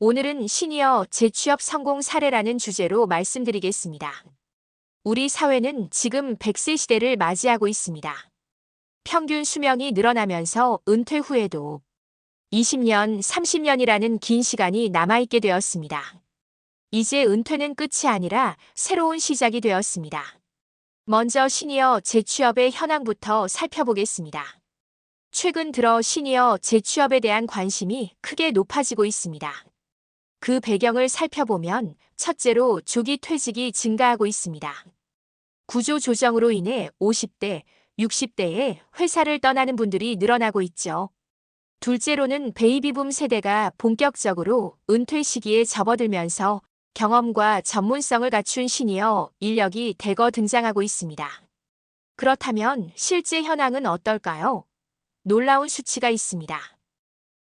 오늘은 시니어 재취업 성공 사례라는 주제로 말씀드리겠습니다. 우리 사회는 지금 100세 시대를 맞이하고 있습니다. 평균 수명이 늘어나면서 은퇴 후에도 20년, 30년이라는 긴 시간이 남아있게 되었습니다. 이제 은퇴는 끝이 아니라 새로운 시작이 되었습니다. 먼저 시니어 재취업의 현황부터 살펴보겠습니다. 최근 들어 시니어 재취업에 대한 관심이 크게 높아지고 있습니다. 그 배경을 살펴보면 첫째로 조기 퇴직이 증가하고 있습니다. 구조 조정으로 인해 50대, 60대에 회사를 떠나는 분들이 늘어나고 있죠. 둘째로는 베이비붐 세대가 본격적으로 은퇴 시기에 접어들면서 경험과 전문성을 갖춘 시니어 인력이 대거 등장하고 있습니다. 그렇다면 실제 현황은 어떨까요? 놀라운 수치가 있습니다.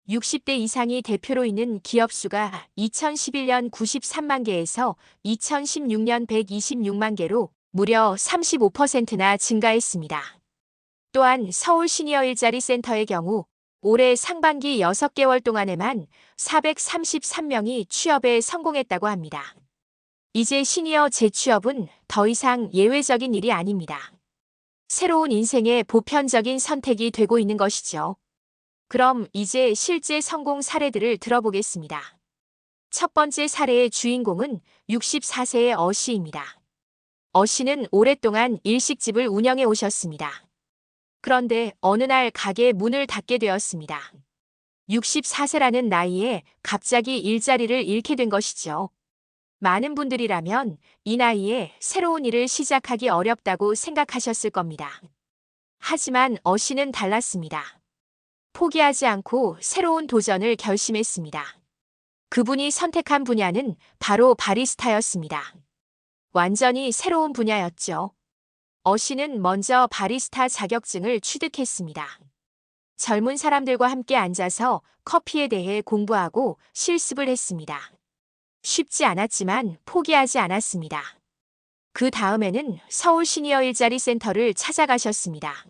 60대 이상이 대표로 있는 기업 수가 2011년 93만 개에서 2016년 126만 개로 무려 35%나 증가했습니다. 또한 서울 시니어 일자리 센터의 경우 올해 상반기 6개월 동안에만 433명이 취업에 성공했다고 합니다. 이제 시니어 재취업은 더 이상 예외적인 일이 아닙니다. 새로운 인생의 보편적인 선택이 되고 있는 것이죠. 그럼 이제 실제 성공 사례들을 들어보겠습니다. 첫 번째 사례의 주인공은 64세의 어 씨입니다. 어 씨는 오랫동안 일식집을 운영해 오셨습니다. 그런데 어느 날 가게 문을 닫게 되었습니다. 64세라는 나이에 갑자기 일자리를 잃게 된 것이죠. 많은 분들이라면 이 나이에 새로운 일을 시작하기 어렵다고 생각하셨을 겁니다. 하지만 어 씨는 달랐습니다. 포기하지 않고 새로운 도전을 결심했습니다. 그분이 선택한 분야는 바로 바리스타였습니다. 완전히 새로운 분야였죠. 어 씨는 먼저 바리스타 자격증을 취득했습니다. 젊은 사람들과 함께 앉아서 커피에 대해 공부하고 실습을 했습니다. 쉽지 않았지만 포기하지 않았습니다. 그 다음에는 서울 시니어 일자리 센터를 찾아가셨습니다.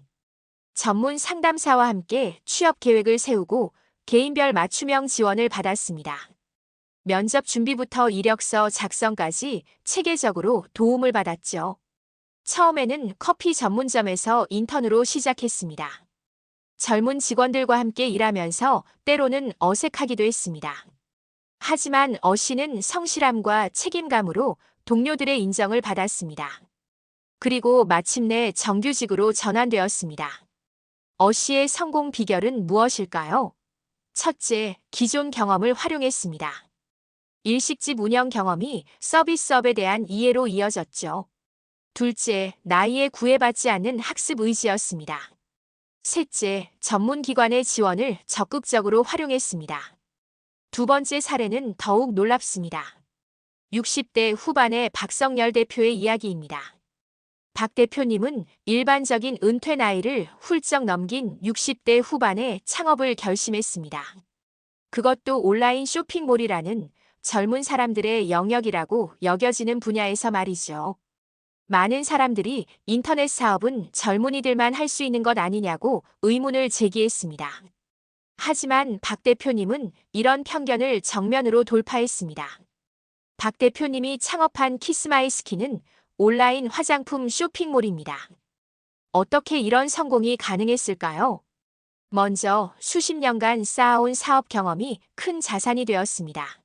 전문 상담사와 함께 취업 계획을 세우고 개인별 맞춤형 지원을 받았습니다. 면접 준비부터 이력서 작성까지 체계적으로 도움을 받았죠. 처음에는 커피 전문점에서 인턴으로 시작했습니다. 젊은 직원들과 함께 일하면서 때로는 어색하기도 했습니다. 하지만 어 씨는 성실함과 책임감으로 동료들의 인정을 받았습니다. 그리고 마침내 정규직으로 전환되었습니다. 어 씨의 성공 비결은 무엇일까요? 첫째, 기존 경험을 활용했습니다. 일식집 운영 경험이 서비스업에 대한 이해로 이어졌죠. 둘째, 나이에 구애받지 않는 학습 의지였습니다. 셋째, 전문 기관의 지원을 적극적으로 활용했습니다. 두 번째 사례는 더욱 놀랍습니다. 60대 후반의 박성열 대표의 이야기입니다. 박 대표님은 일반적인 은퇴 나이를 훌쩍 넘긴 60대 후반에 창업을 결심했습니다. 그것도 온라인 쇼핑몰이라는 젊은 사람들의 영역이라고 여겨지는 분야에서 말이죠. 많은 사람들이 인터넷 사업은 젊은이들만 할 수 있는 것 아니냐고 의문을 제기했습니다. 하지만 박 대표님은 이런 편견을 정면으로 돌파했습니다. 박 대표님이 창업한 키스마이스킨은 온라인 화장품 쇼핑몰입니다. 어떻게 이런 성공이 가능했을까요? 먼저 수십 년간 쌓아온 사업 경험이 큰 자산이 되었습니다.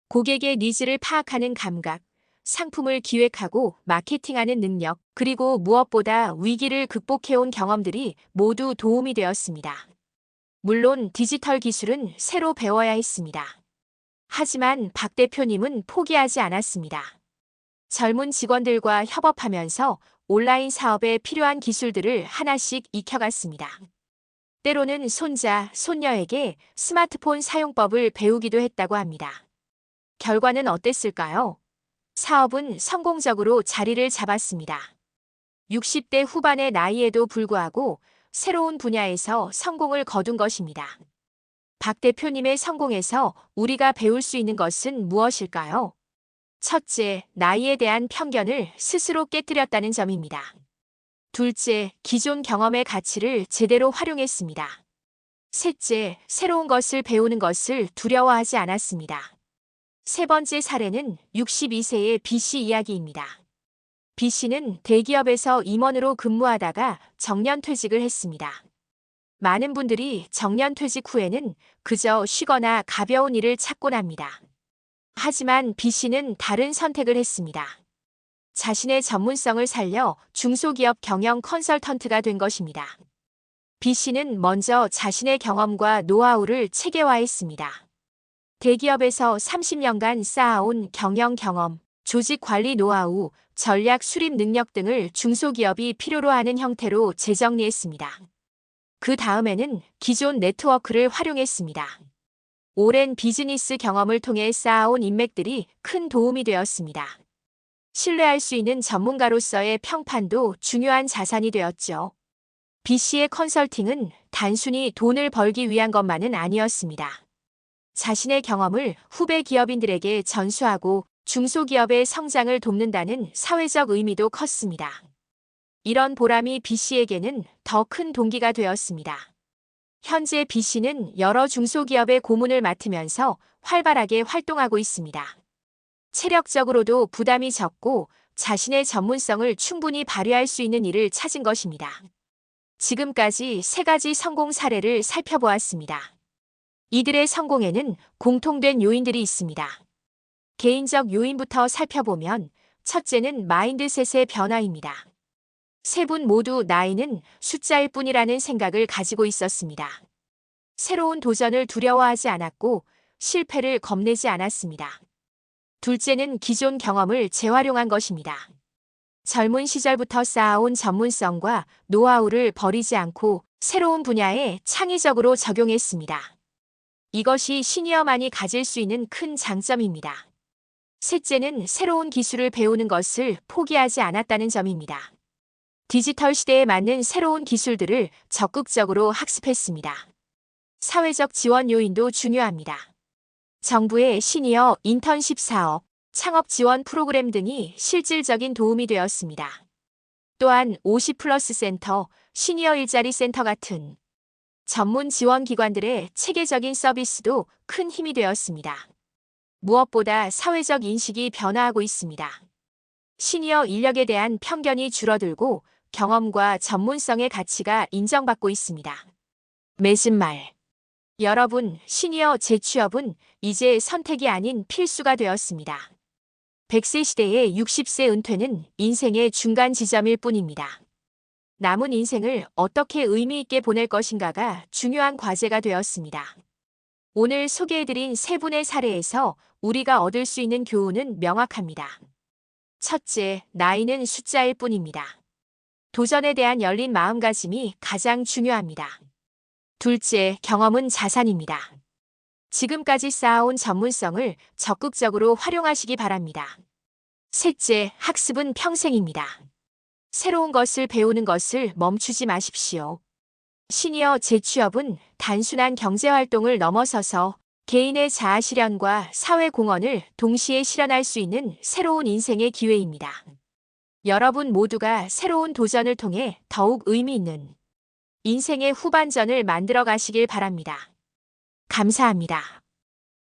고객의 니즈를 파악하는 감각, 상품을 기획하고 마케팅하는 능력, 그리고 무엇보다 위기를 극복해온 경험들이 모두 도움이 되었습니다. 물론 디지털 기술은 새로 배워야 했습니다. 하지만 박 대표님은 포기하지 않았습니다. 젊은 직원들과 협업하면서 온라인 사업에 필요한 기술들을 하나씩 익혀갔습니다. 때로는 손자, 손녀에게 스마트폰 사용법을 배우기도 했다고 합니다. 결과는 어땠을까요? 사업은 성공적으로 자리를 잡았습니다. 60대 후반의 나이에도 불구하고 새로운 분야에서 성공을 거둔 것입니다. 박 대표님의 성공에서 우리가 배울 수 있는 것은 무엇일까요? 첫째, 나이에 대한 편견을 스스로 깨뜨렸다는 점입니다. 둘째, 기존 경험의 가치를 제대로 활용했습니다. 셋째, 새로운 것을 배우는 것을 두려워하지 않았습니다. 세 번째 사례는 62세의 B씨 이야기입니다. B씨는 대기업에서 임원으로 근무하다가 정년퇴직을 했습니다. 많은 분들이 정년퇴직 후에는 그저 쉬거나 가벼운 일을 찾곤 합니다. 하지만 B씨는 다른 선택을 했습니다. 자신의 전문성을 살려 중소기업 경영 컨설턴트가 된 것입니다. B씨는 먼저 자신의 경험과 노하우를 체계화했습니다. 대기업에서 30년간 쌓아온 경영 경험, 조직 관리 노하우, 전략 수립 능력 등을 중소기업이 필요로 하는 형태로 재정리했습니다. 그 다음에는 기존 네트워크를 활용했습니다. 오랜 비즈니스 경험을 통해 쌓아온 인맥들이 큰 도움이 되었습니다. 신뢰할 수 있는 전문가로서의 평판도 중요한 자산이 되었죠. B씨의 컨설팅은 단순히 돈을 벌기 위한 것만은 아니었습니다. 자신의 경험을 후배 기업인들에게 전수하고 중소기업의 성장을 돕는다는 사회적 의미도 컸습니다. 이런 보람이 B씨에게는 더 큰 동기가 되었습니다. 현재 B씨는 여러 중소기업의 고문을 맡으면서 활발하게 활동하고 있습니다. 체력적으로도 부담이 적고 자신의 전문성을 충분히 발휘할 수 있는 일을 찾은 것입니다. 지금까지 세 가지 성공 사례를 살펴보았습니다. 이들의 성공에는 공통된 요인들이 있습니다. 개인적 요인부터 살펴보면 첫째는 마인드셋의 변화입니다. 세 분 모두 나이는 숫자일 뿐이라는 생각을 가지고 있었습니다. 새로운 도전을 두려워하지 않았고 실패를 겁내지 않았습니다. 둘째는 기존 경험을 재활용한 것입니다. 젊은 시절부터 쌓아온 전문성과 노하우를 버리지 않고 새로운 분야에 창의적으로 적용했습니다. 이것이 시니어만이 가질 수 있는 큰 장점입니다. 셋째는 새로운 기술을 배우는 것을 포기하지 않았다는 점입니다. 디지털 시대에 맞는 새로운 기술들을 적극적으로 학습했습니다. 사회적 지원 요인도 중요합니다. 정부의 시니어 인턴십 사업, 창업 지원 프로그램 등이 실질적인 도움이 되었습니다. 또한 50플러스 센터, 시니어 일자리 센터 같은 전문 지원 기관들의 체계적인 서비스도 큰 힘이 되었습니다. 무엇보다 사회적 인식이 변화하고 있습니다. 시니어 인력에 대한 편견이 줄어들고 경험과 전문성의 가치가 인정받고 있습니다. 맺은 말. 여러분, 시니어 재취업은 이제 선택이 아닌 필수가 되었습니다. 100세 시대의 60세 은퇴는 인생의 중간 지점일 뿐입니다. 남은 인생을 어떻게 의미 있게 보낼 것인가가 중요한 과제가 되었습니다. 오늘 소개해드린 세 분의 사례에서 우리가 얻을 수 있는 교훈은 명확합니다. 첫째, 나이는 숫자일 뿐입니다. 도전에 대한 열린 마음가짐이 가장 중요합니다. 둘째, 경험은 자산입니다. 지금까지 쌓아온 전문성을 적극적으로 활용하시기 바랍니다. 셋째, 학습은 평생입니다. 새로운 것을 배우는 것을 멈추지 마십시오. 시니어 재취업은 단순한 경제활동을 넘어서서 개인의 자아실현과 사회공헌을 동시에 실현할 수 있는 새로운 인생의 기회입니다. 여러분 모두가 새로운 도전을 통해 더욱 의미 있는 인생의 후반전을 만들어 가시길 바랍니다. 감사합니다.